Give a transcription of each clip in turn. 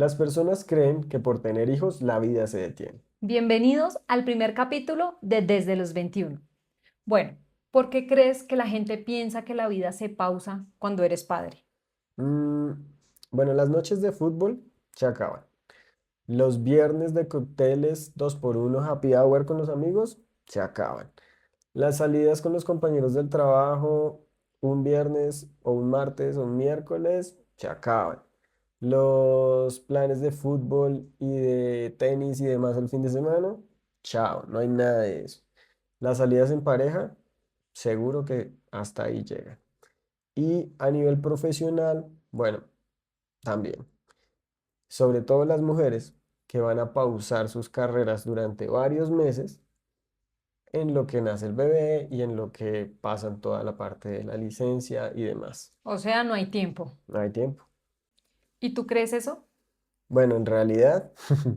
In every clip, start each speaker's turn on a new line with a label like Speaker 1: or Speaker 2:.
Speaker 1: Las personas creen que por tener hijos la vida se detiene.
Speaker 2: Bienvenidos al primer capítulo de Desde los 21. Bueno, ¿por qué crees que la gente piensa que la vida se pausa cuando eres padre?
Speaker 1: Mm, bueno, las noches de fútbol se acaban. Los viernes de cócteles 2x1 happy hour con los amigos se acaban. Las salidas con los compañeros del trabajo un viernes o un martes o un miércoles se acaban. Los planes de fútbol y de tenis y demás el fin de semana, chao, no hay nada de eso. Las salidas en pareja, seguro que hasta ahí llegan. Y a nivel profesional, bueno, también. Sobre todo las mujeres que van a pausar sus carreras durante varios meses en lo que nace el bebé y en lo que pasan toda la parte de la licencia y demás.
Speaker 2: O sea, no hay tiempo.
Speaker 1: No hay tiempo.
Speaker 2: ¿Y tú crees eso?
Speaker 1: Bueno, en realidad,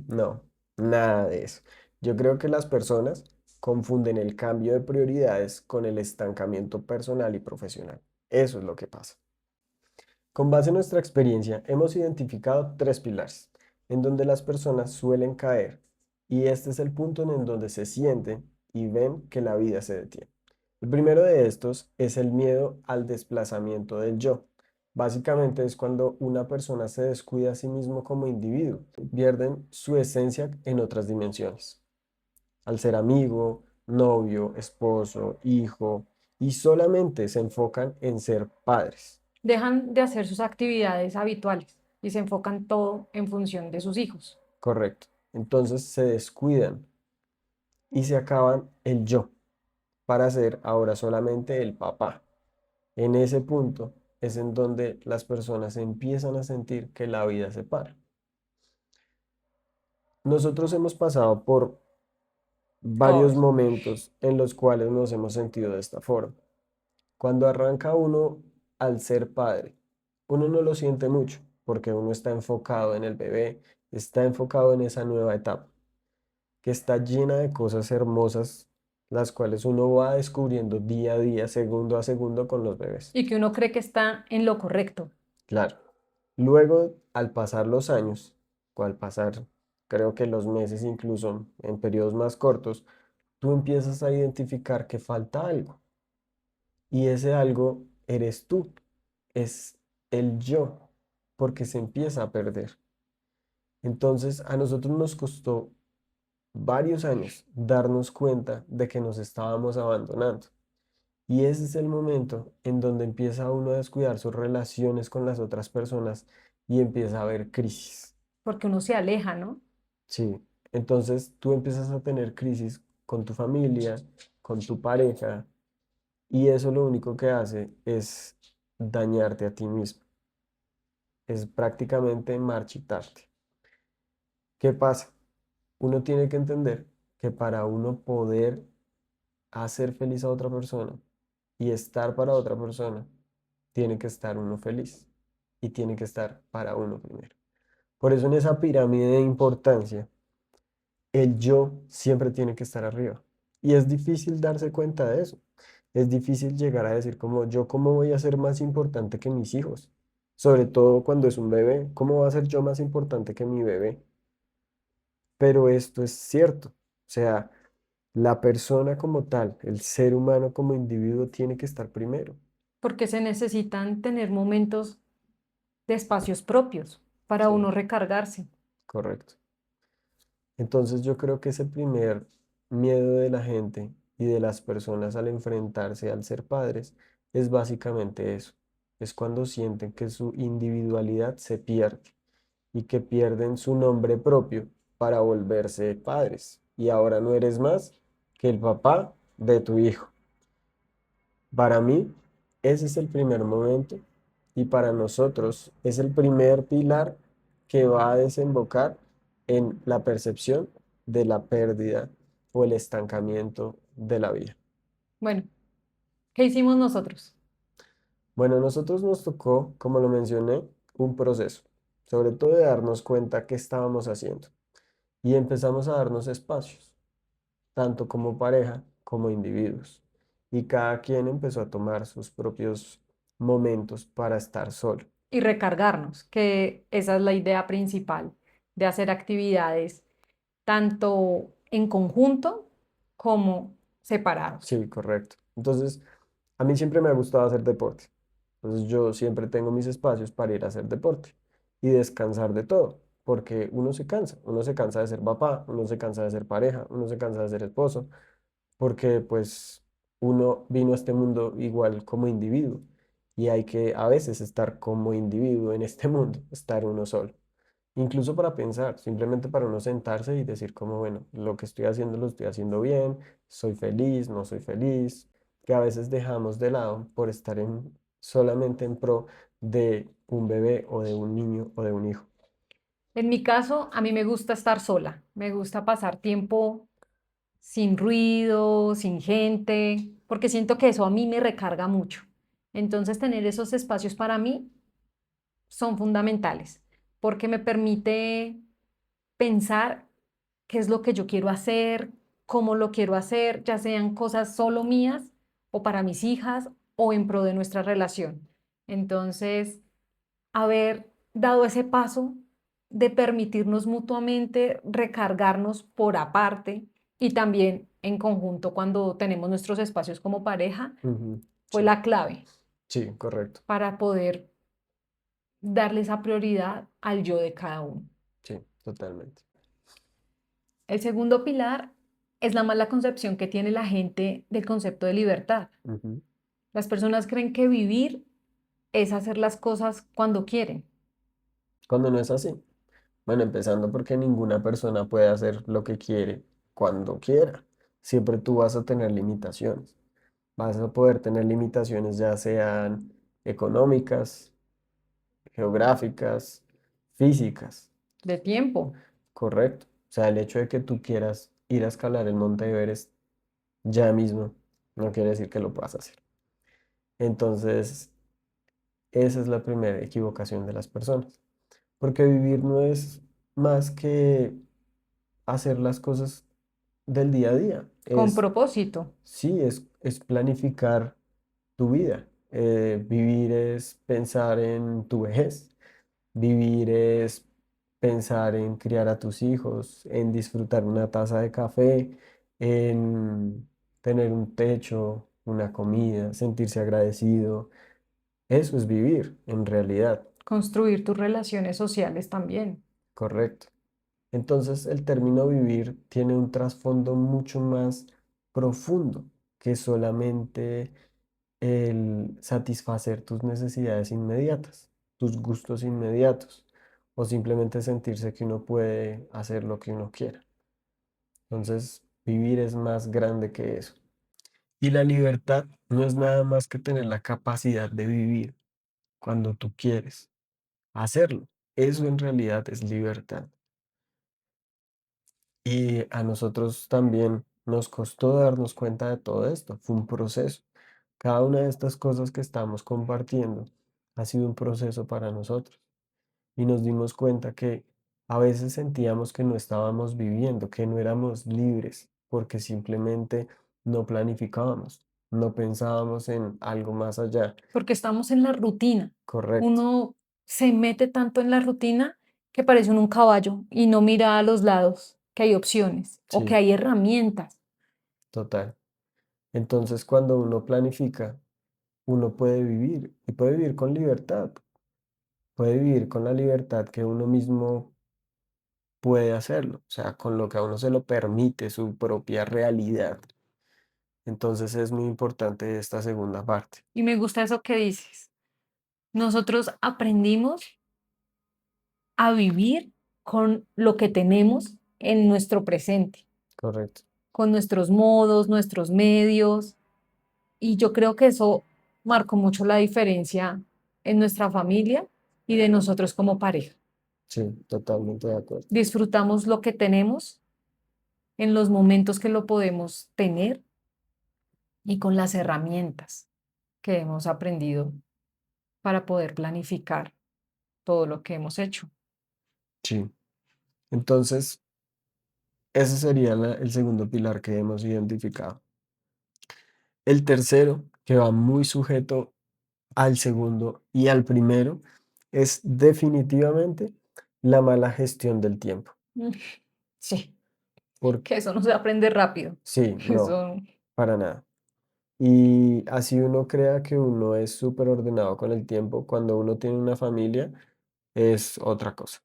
Speaker 1: no, nada de eso. Yo creo que las personas confunden el cambio de prioridades con el estancamiento personal y profesional. Eso es lo que pasa. Con base en nuestra experiencia, hemos identificado tres pilares en donde las personas suelen caer y este es el punto en el donde se sienten y ven que la vida se detiene. El primero de estos es el miedo al desplazamiento del yo. Básicamente es cuando una persona se descuida a sí mismo como individuo, pierden su esencia en otras dimensiones. Al ser amigo, novio, esposo, hijo, y solamente se enfocan en ser padres.
Speaker 2: Dejan de hacer sus actividades habituales y se enfocan todo en función de sus hijos.
Speaker 1: Correcto. Entonces se descuidan y se acaban el yo para ser ahora solamente el papá. En ese punto es en donde las personas empiezan a sentir que la vida se para. Nosotros hemos pasado por varios
Speaker 2: Todos.
Speaker 1: momentos en los cuales nos hemos sentido de esta forma. Cuando arranca uno al ser padre, uno no lo siente mucho porque uno está enfocado en el bebé, está enfocado en esa nueva etapa, que está llena de cosas hermosas, las cuales uno va descubriendo día a día, segundo a segundo con los bebés.
Speaker 2: Y que uno cree que está en lo correcto.
Speaker 1: Claro. Luego, al pasar los años, o al pasar, creo que los meses incluso en periodos más cortos, tú empiezas a identificar que falta algo. Y ese algo eres tú, es el yo, porque se empieza a perder. Entonces, a nosotros nos costó varios años darnos cuenta de que nos estábamos abandonando. Y ese es el momento en donde empieza uno a descuidar sus relaciones con las otras personas y empieza a haber crisis.
Speaker 2: Porque uno se aleja, ¿no?
Speaker 1: Sí, entonces tú empiezas a tener crisis con tu familia, con tu pareja, y eso lo único que hace es dañarte a ti mismo. Es prácticamente marchitarte. ¿Qué pasa? Uno tiene que entender que para uno poder hacer feliz a otra persona y estar para otra persona, tiene que estar uno feliz y tiene que estar para uno primero. Por eso en esa pirámide de importancia, el yo siempre tiene que estar arriba. Y es difícil darse cuenta de eso. Es difícil llegar a decir como yo, ¿cómo voy a ser más importante que mis hijos? Sobre todo cuando es un bebé, ¿cómo va a ser yo más importante que mi bebé? Pero esto es cierto. O sea, la persona como tal, el ser humano como individuo tiene que estar primero.
Speaker 2: Porque se necesitan tener momentos de espacios propios para
Speaker 1: Sí,
Speaker 2: uno recargarse.
Speaker 1: correcto. Entonces yo creo que ese primer miedo de la gente y de las personas al enfrentarse al ser padres es básicamente eso. Es cuando sienten que su individualidad se pierde y que pierden su nombre propio para volverse padres. Y ahora no eres más que el papá de tu hijo. Para mí, ese es el primer momento y para nosotros es el primer pilar que va a desembocar en la percepción de la pérdida o el estancamiento de la vida.
Speaker 2: Bueno, ¿qué hicimos nosotros?
Speaker 1: Bueno, a nosotros nos tocó, como lo mencioné, un proceso, sobre todo de darnos cuenta qué estábamos haciendo y empezamos a darnos espacios, tanto como pareja como individuos. Y cada quien empezó a tomar sus propios momentos para estar solo.
Speaker 2: y recargarnos, que esa es la idea principal de hacer actividades tanto en conjunto como separados.
Speaker 1: Sí, correcto. Entonces, a mí siempre me ha gustado hacer deporte. Entonces, yo siempre tengo mis espacios para ir a hacer deporte y descansar de todo, porque uno se cansa de ser papá, uno se cansa de ser pareja, uno se cansa de ser esposo, porque pues uno vino a este mundo igual como individuo y hay que a veces estar como individuo en este mundo, estar uno solo. Incluso para pensar, simplemente para uno sentarse y decir como, bueno, lo que estoy haciendo lo estoy haciendo bien, soy feliz, no soy feliz, que a veces dejamos de lado por estar solamente en pro de un bebé o de un niño o de un hijo.
Speaker 2: En mi caso, a mí me gusta estar sola, me gusta pasar tiempo sin ruido, sin gente, porque siento que eso a mí me recarga mucho. Entonces, tener esos espacios para mí son fundamentales, porque me permite pensar qué es lo que yo quiero hacer, cómo lo quiero hacer, ya sean cosas solo mías o para mis hijas o en pro de nuestra relación. Entonces, haber dado ese paso de permitirnos mutuamente recargarnos por aparte y también en conjunto cuando tenemos nuestros espacios como pareja,
Speaker 1: Ujú.
Speaker 2: fue
Speaker 1: Sí,
Speaker 2: la clave
Speaker 1: sí, correcto.
Speaker 2: para poder darle esa prioridad al yo de cada uno.
Speaker 1: Sí, totalmente.
Speaker 2: El segundo pilar es la mala concepción que tiene la gente del concepto de libertad.
Speaker 1: Ujú.
Speaker 2: Las personas creen que vivir es hacer las cosas cuando quieren,
Speaker 1: Cuando no es así. Bueno, empezando porque ninguna persona puede hacer lo que quiere cuando quiera. Siempre tú vas a tener limitaciones. Vas a poder tener limitaciones ya sean económicas, geográficas, físicas,
Speaker 2: de tiempo.
Speaker 1: correcto. O sea, el hecho de que tú quieras ir a escalar el Monte Everest ya mismo no quiere decir que lo puedas hacer. Entonces, esa es la primera equivocación de las personas. Porque vivir no es más que hacer las cosas del día a día.
Speaker 2: Con propósito.
Speaker 1: Sí, es planificar tu vida. Vivir es pensar en tu vejez. Vivir es pensar en criar a tus hijos, en disfrutar una taza de café, en tener un techo, una comida, sentirse agradecido. Eso es vivir, en realidad.
Speaker 2: Construir tus relaciones sociales también.
Speaker 1: Correcto. Entonces, el término vivir tiene un trasfondo mucho más profundo que solamente el satisfacer tus necesidades inmediatas, tus gustos inmediatos, o simplemente sentirse que uno puede hacer lo que uno quiera. Entonces, vivir es más grande que eso. Y la libertad no es nada más que tener la capacidad de vivir cuando tú quieres hacerlo. Eso en realidad es libertad. Y a nosotros también nos costó darnos cuenta de todo esto. Fue un proceso. Cada una de estas cosas que estamos compartiendo ha sido un proceso para nosotros. Y nos dimos cuenta que a veces sentíamos que no estábamos viviendo, que no éramos libres, porque simplemente no planificábamos, no pensábamos en algo más allá.
Speaker 2: Porque estamos en la rutina.
Speaker 1: Correcto.
Speaker 2: Uno se mete tanto en la rutina que parece uno un caballo y no mira a los lados que hay opciones o que
Speaker 1: Sí,
Speaker 2: hay herramientas.
Speaker 1: total. Entonces, cuando uno planifica, uno puede vivir y puede vivir con libertad. Puede vivir con la libertad que uno mismo puede hacerlo, o sea, con lo que a uno se lo permite, su propia realidad. Entonces es muy importante esta segunda parte.
Speaker 2: Y me gusta eso que dices. Nosotros aprendimos a vivir con lo que tenemos en nuestro presente,
Speaker 1: Correcto.
Speaker 2: con nuestros modos, nuestros medios. Y yo creo que eso marcó mucho la diferencia en nuestra familia y de nosotros como pareja.
Speaker 1: Sí, totalmente de acuerdo.
Speaker 2: Disfrutamos lo que tenemos en los momentos que lo podemos tener y con las herramientas que hemos aprendido para poder planificar todo lo que hemos hecho.
Speaker 1: Sí. Entonces, ese sería el segundo pilar que hemos identificado. El tercero, que va muy sujeto al segundo y al primero, es definitivamente la mala gestión del tiempo.
Speaker 2: Mm, sí,
Speaker 1: Por,
Speaker 2: que eso no se aprende rápido.
Speaker 1: sí, no,
Speaker 2: Eso,
Speaker 1: para nada. Y así uno crea que uno es súper ordenado con el tiempo, cuando uno tiene una familia es otra cosa,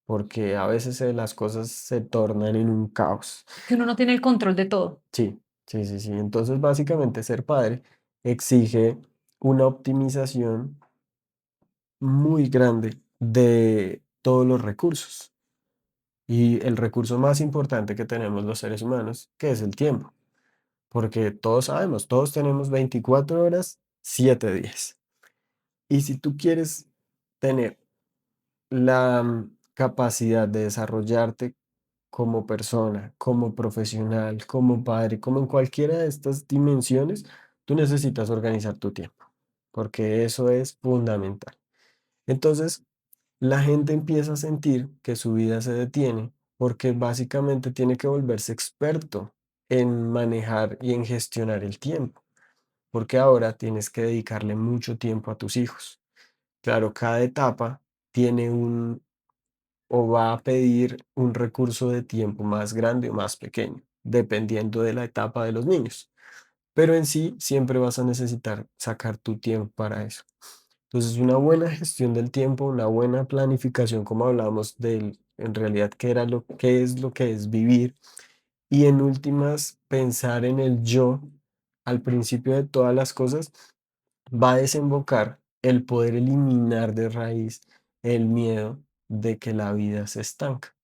Speaker 1: porque a veces las cosas se tornan en un caos.
Speaker 2: que uno no tiene el control de todo.
Speaker 1: Sí, sí, sí, sí. Entonces, básicamente, ser padre exige una optimización muy grande de todos los recursos. Y el recurso más importante que tenemos los seres humanos, que es el tiempo. Porque todos sabemos, todos tenemos 24 horas, 7 días. Y si tú quieres tener la capacidad de desarrollarte como persona, como profesional, como padre, como en cualquiera de estas dimensiones, tú necesitas organizar tu tiempo, porque eso es fundamental. Entonces, la gente empieza a sentir que su vida se detiene porque básicamente tiene que volverse experto en manejar y en gestionar el tiempo, porque ahora tienes que dedicarle mucho tiempo a tus hijos. Claro, cada etapa tiene o va a pedir un recurso de tiempo más grande o más pequeño, dependiendo de la etapa de los niños. Pero en sí, siempre vas a necesitar sacar tu tiempo para eso. Entonces, una buena gestión del tiempo, una buena planificación, como hablábamos del, en realidad, qué es vivir, y en últimas, pensar en el yo al principio de todas las cosas, va a desembocar el poder eliminar de raíz el miedo de que la vida se estanca,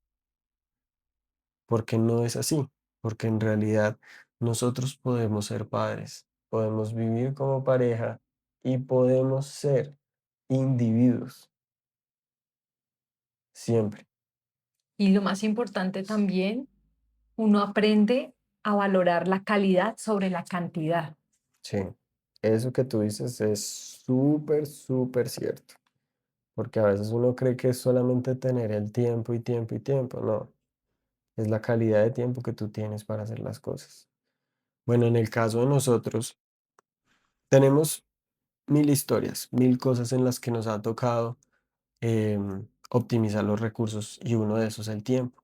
Speaker 1: porque no es así, porque en realidad nosotros podemos ser padres, podemos vivir como pareja y podemos ser individuos siempre.
Speaker 2: Y lo más importante también, uno aprende a valorar la calidad sobre la cantidad.
Speaker 1: Sí, eso que tú dices es súper, súper cierto, porque a veces uno cree que es solamente tener el tiempo y tiempo y tiempo, no, es la calidad de tiempo que tú tienes para hacer las cosas. Bueno, en el caso de nosotros, tenemos mil historias, mil cosas en las que nos ha tocado optimizar los recursos y uno de esos es el tiempo.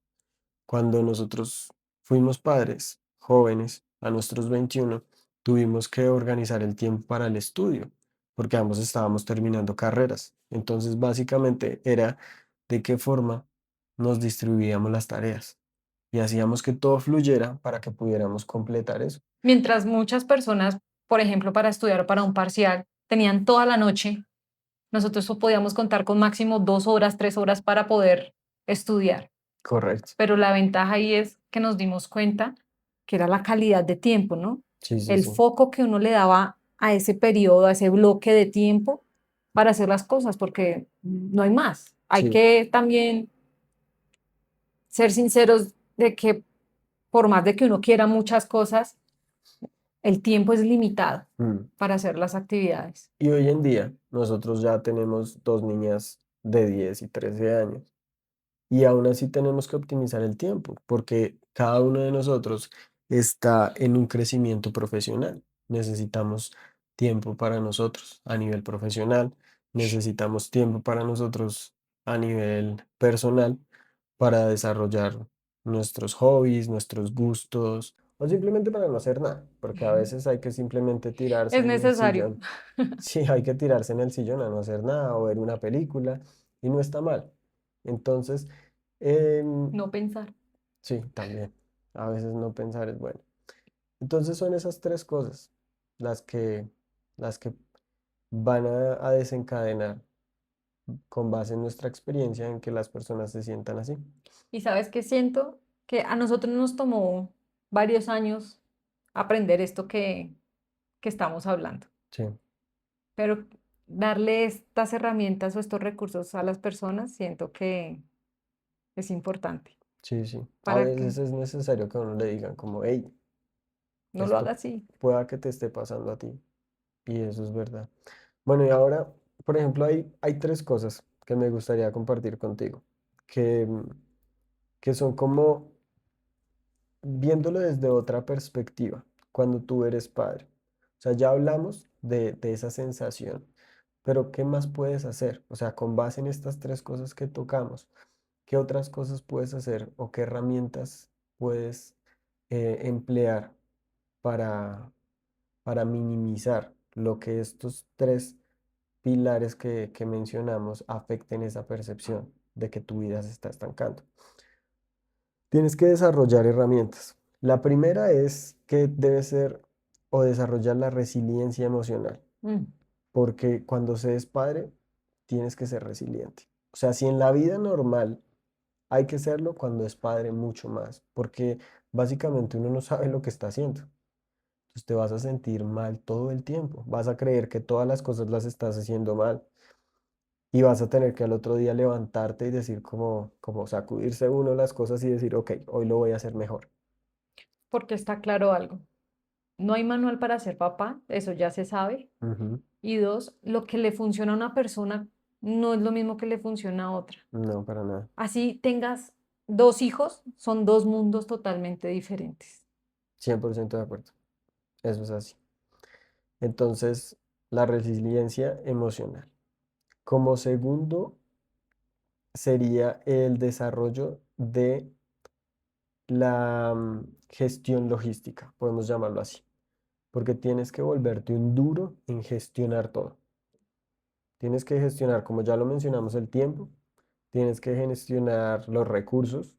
Speaker 1: Cuando nosotros fuimos padres, jóvenes, a nuestros 21, tuvimos que organizar el tiempo para el estudio, porque ambos estábamos terminando carreras. Entonces, básicamente era de qué forma nos distribuíamos las tareas y hacíamos que todo fluyera para que pudiéramos completar eso.
Speaker 2: Mientras muchas personas, por ejemplo, para estudiar o para un parcial, tenían toda la noche, nosotros podíamos contar con máximo 2 horas, 3 horas para poder estudiar.
Speaker 1: Correcto.
Speaker 2: Pero la ventaja ahí es que nos dimos cuenta que era la calidad de tiempo, ¿no?
Speaker 1: Sí, sí,
Speaker 2: El
Speaker 1: sí.
Speaker 2: foco que uno le daba a ese periodo, a ese bloque de tiempo para hacer las cosas, porque no hay más. Hay
Speaker 1: Sí.
Speaker 2: que también ser sinceros de que por más de que uno quiera muchas cosas, el tiempo es limitado
Speaker 1: Mm.
Speaker 2: para hacer las actividades.
Speaker 1: Y hoy en día nosotros ya tenemos dos niñas de 10 y 13 años. Y aún así tenemos que optimizar el tiempo, porque cada uno de nosotros está en un crecimiento profesional. Necesitamos tiempo para nosotros a nivel profesional, necesitamos tiempo para nosotros a nivel personal para desarrollar nuestros hobbies, nuestros gustos, o simplemente para no hacer nada, porque a veces hay que simplemente tirarse
Speaker 2: Es
Speaker 1: en el
Speaker 2: necesario
Speaker 1: sillón. Sí, hay que tirarse en el sillón a no hacer nada o ver una película y no está mal. Entonces,
Speaker 2: no pensar.
Speaker 1: sí, también. A veces no pensar es bueno. Entonces son esas tres cosas las que, las que van a desencadenar con base en nuestra experiencia en que las personas se sientan así.
Speaker 2: Y sabes qué siento que a nosotros nos tomó varios años aprender esto que estamos hablando,
Speaker 1: Sí,
Speaker 2: pero darle estas herramientas o estos recursos a las personas siento que es importante
Speaker 1: sí, sí. A
Speaker 2: para que
Speaker 1: veces es necesario que a uno le digan como, hey,
Speaker 2: no lo
Speaker 1: esto
Speaker 2: haga así.
Speaker 1: pueda que te esté pasando a ti. Y eso es verdad. Bueno, y ahora, por ejemplo, hay tres cosas que me gustaría compartir contigo, que, que son como viéndolo desde otra perspectiva, cuando tú eres padre. O sea, ya hablamos de esa sensación, pero ¿qué más puedes hacer? O sea, con base en estas tres cosas que tocamos, ¿qué otras cosas puedes hacer o qué herramientas puedes emplear para, para minimizar lo que estos tres pilares que mencionamos afecten esa percepción de que tu vida se está estancando? Tienes que desarrollar herramientas. La primera es que debe ser o desarrollar la resiliencia emocional,
Speaker 2: Mm.
Speaker 1: porque cuando se es padre, tienes que ser resiliente. O sea, si en la vida normal hay que serlo, cuando es padre mucho más, porque básicamente uno no sabe lo que está haciendo. Entonces te vas a sentir mal todo el tiempo, vas a creer que todas las cosas las estás haciendo mal y vas a tener que al otro día levantarte y decir como sacudirse uno las cosas y decir, ok, hoy lo voy a hacer mejor.
Speaker 2: Porque está claro algo. No hay manual para ser papá, eso ya se sabe.
Speaker 1: Ujú.
Speaker 2: Y dos, lo que le funciona a una persona no es lo mismo que le funciona a otra.
Speaker 1: No, para nada.
Speaker 2: Así tengas dos hijos, son dos mundos totalmente diferentes.
Speaker 1: 100% de acuerdo. Eso es así. Entonces, la resiliencia emocional. Como segundo, sería el desarrollo de la gestión logística, podemos llamarlo así, porque tienes que volverte un duro en gestionar todo. Tienes que gestionar, como ya lo mencionamos, el tiempo, tienes que gestionar los recursos,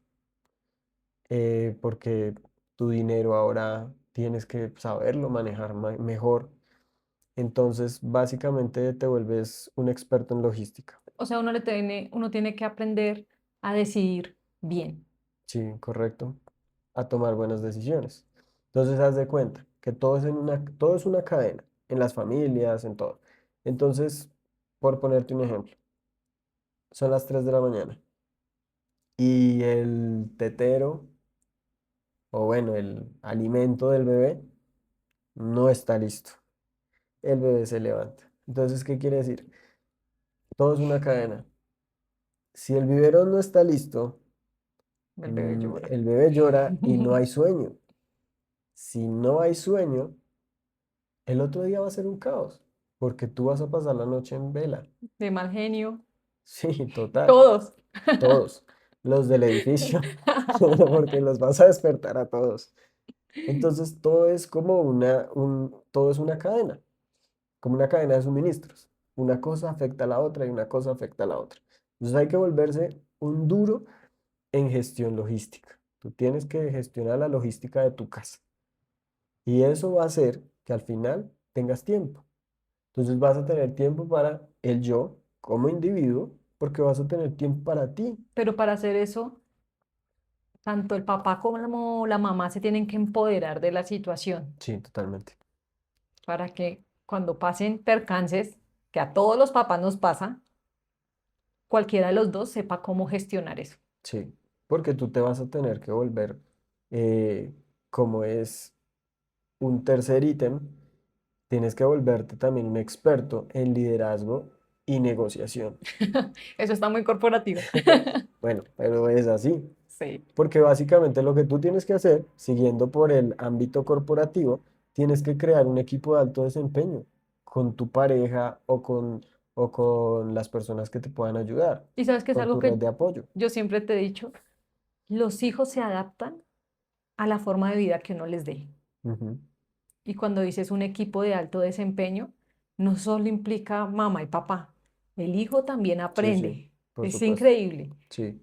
Speaker 1: porque tu dinero ahora tienes que saberlo manejar mejor. Entonces, básicamente te vuelves un experto en logística.
Speaker 2: O sea, uno tiene que aprender a decidir bien.
Speaker 1: Sí, correcto. A tomar buenas decisiones. Entonces, haz de cuenta que todo es una cadena, en las familias, en todo. Entonces, por ponerte un ejemplo, son las 3 de la mañana y el tetero, o bueno, el alimento del bebé no está listo. El bebé se levanta. Entonces, ¿qué quiere decir? Todo es una cadena. Si el biberón no está listo,
Speaker 2: El bebé llora.
Speaker 1: el bebé llora y no hay sueño. Si no hay sueño, el otro día va a ser un caos, porque tú vas a pasar la noche en vela.
Speaker 2: De mal genio.
Speaker 1: Sí, total,
Speaker 2: Todos.
Speaker 1: todos, los del edificio, porque los vas a despertar a todos. Entonces, todo es como todo es una cadena, como una cadena de suministros. Una cosa afecta a la otra y una cosa afecta a la otra. Entonces, hay que volverse un duro en gestión logística. Tú tienes que gestionar la logística de tu casa. Y eso va a hacer que al final tengas tiempo. Entonces vas a tener tiempo para el yo como individuo, porque vas a tener tiempo para ti.
Speaker 2: Pero para hacer eso, tanto el papá como la mamá se tienen que empoderar de la situación
Speaker 1: Sí, totalmente.
Speaker 2: para que cuando pasen percances, que a todos los papás nos pasa, cualquiera de los dos sepa cómo gestionar eso.
Speaker 1: Sí, porque tú te vas a tener que volver, eh, como es un tercer ítem, tienes que volverte también un experto en liderazgo y negociación.
Speaker 2: Eso está muy corporativo.
Speaker 1: Bueno, pero es así.
Speaker 2: Sí.
Speaker 1: Porque básicamente lo que tú tienes que hacer, siguiendo por el ámbito corporativo, tienes que crear un equipo de alto desempeño con tu pareja o con las personas que te puedan ayudar,
Speaker 2: Y sabes que es
Speaker 1: con
Speaker 2: algo
Speaker 1: tu red
Speaker 2: que
Speaker 1: de apoyo.
Speaker 2: yo siempre te he dicho, los hijos se adaptan a la forma de vida que uno les dé.
Speaker 1: Ujú.
Speaker 2: Y cuando dices un equipo de alto desempeño, no solo implica mamá y papá, el hijo también
Speaker 1: Sí, sí,
Speaker 2: aprende.
Speaker 1: por
Speaker 2: Es
Speaker 1: supuesto.
Speaker 2: increíble.
Speaker 1: Sí.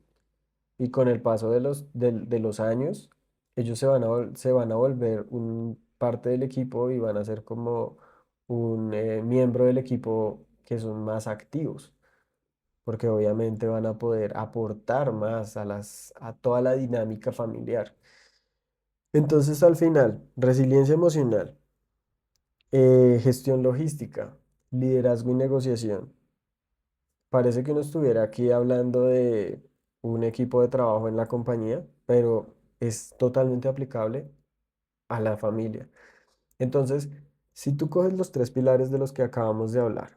Speaker 1: Y con el paso de los años, ellos se van a volver un parte del equipo y van a ser como un miembro del equipo que son más activos, porque obviamente van a poder aportar más a toda la dinámica familiar. Entonces, al final, resiliencia emocional, gestión logística, liderazgo y negociación. Parece que uno estuviera aquí hablando de un equipo de trabajo en la compañía, pero es totalmente aplicable a la familia. Entonces, si tú coges los tres pilares de los que acabamos de hablar,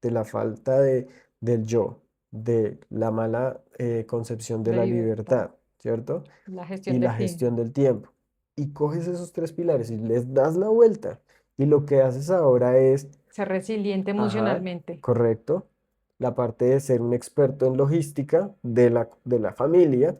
Speaker 1: de la falta del yo, de la mala concepción de
Speaker 2: De
Speaker 1: la
Speaker 2: libertad,
Speaker 1: libertad, ¿cierto?
Speaker 2: la
Speaker 1: Y
Speaker 2: gestión
Speaker 1: la
Speaker 2: del tiempo.
Speaker 1: gestión del tiempo. Y coges esos tres pilares y les das la vuelta. Y lo que haces ahora es
Speaker 2: Ser resiliente
Speaker 1: Ajá,
Speaker 2: emocionalmente.
Speaker 1: correcto. La parte de ser un experto en logística de la familia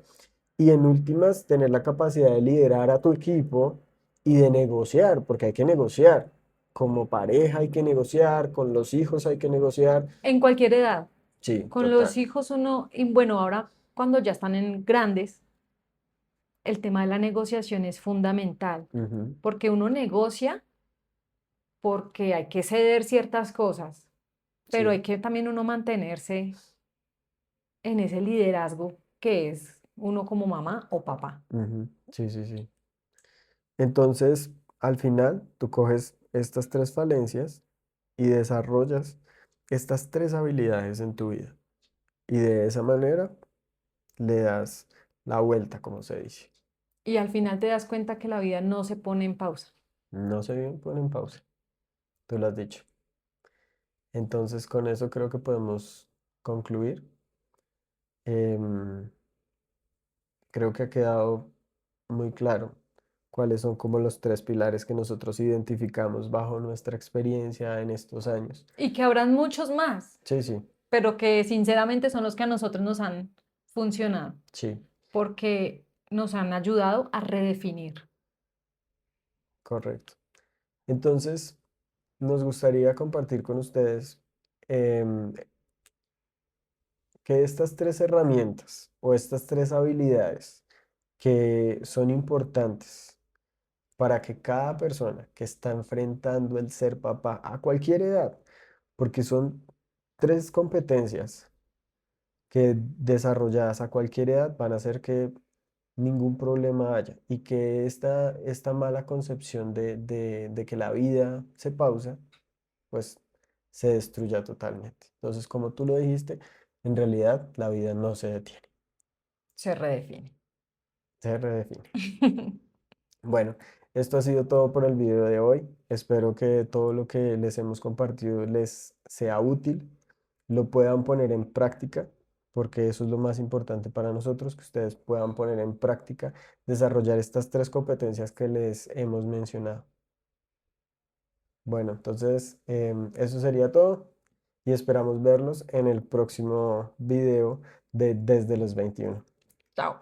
Speaker 1: y en últimas tener la capacidad de liderar a tu equipo y de negociar, porque hay que negociar. Como pareja hay que negociar, con los hijos hay que negociar.
Speaker 2: En cualquier edad.
Speaker 1: Sí,
Speaker 2: Con los
Speaker 1: total.
Speaker 2: hijos uno, y bueno, ahora cuando ya están en grandes, el tema de la negociación es fundamental,
Speaker 1: Ujú,
Speaker 2: porque uno negocia porque hay que ceder ciertas cosas, pero
Speaker 1: sí,
Speaker 2: hay que también uno mantenerse en ese liderazgo que es uno como mamá o papá.
Speaker 1: ujú, sí, sí, sí. Entonces, al final, tú coges estas tres falencias y desarrollas estas tres habilidades en tu vida. Y de esa manera le das la vuelta, como se dice.
Speaker 2: Y al final te das cuenta que la vida no se pone en pausa.
Speaker 1: No se pone en pausa, tú lo has dicho. Entonces, con eso creo que podemos concluir. Em, Creo que ha quedado muy claro cuáles son como los tres pilares que nosotros identificamos bajo nuestra experiencia en estos años.
Speaker 2: Y que habrán muchos más,
Speaker 1: Sí, sí,
Speaker 2: pero que sinceramente son los que a nosotros nos han funcionado,
Speaker 1: sí,
Speaker 2: porque nos han ayudado a redefinir.
Speaker 1: correcto. Entonces, nos gustaría compartir con ustedes em, que estas tres herramientas o estas tres habilidades que son importantes para que cada persona que está enfrentando el ser papá a cualquier edad, porque son tres competencias que desarrolladas a cualquier edad van a hacer que ningún problema haya y que esta mala concepción de que la vida se pausa, pues se destruya totalmente. Entonces, como tú lo dijiste, en realidad la vida no se detiene,
Speaker 2: Se redefine.
Speaker 1: se redefine. Bueno, esto ha sido todo por el video de hoy. Espero que todo lo que les hemos compartido les sea útil, lo puedan poner en práctica, porque eso es lo más importante para nosotros, que ustedes puedan poner en práctica, desarrollar estas tres competencias que les hemos mencionado. Bueno, entonces eso sería todo y esperamos verlos en el próximo video de Desde los 21.
Speaker 2: Chao.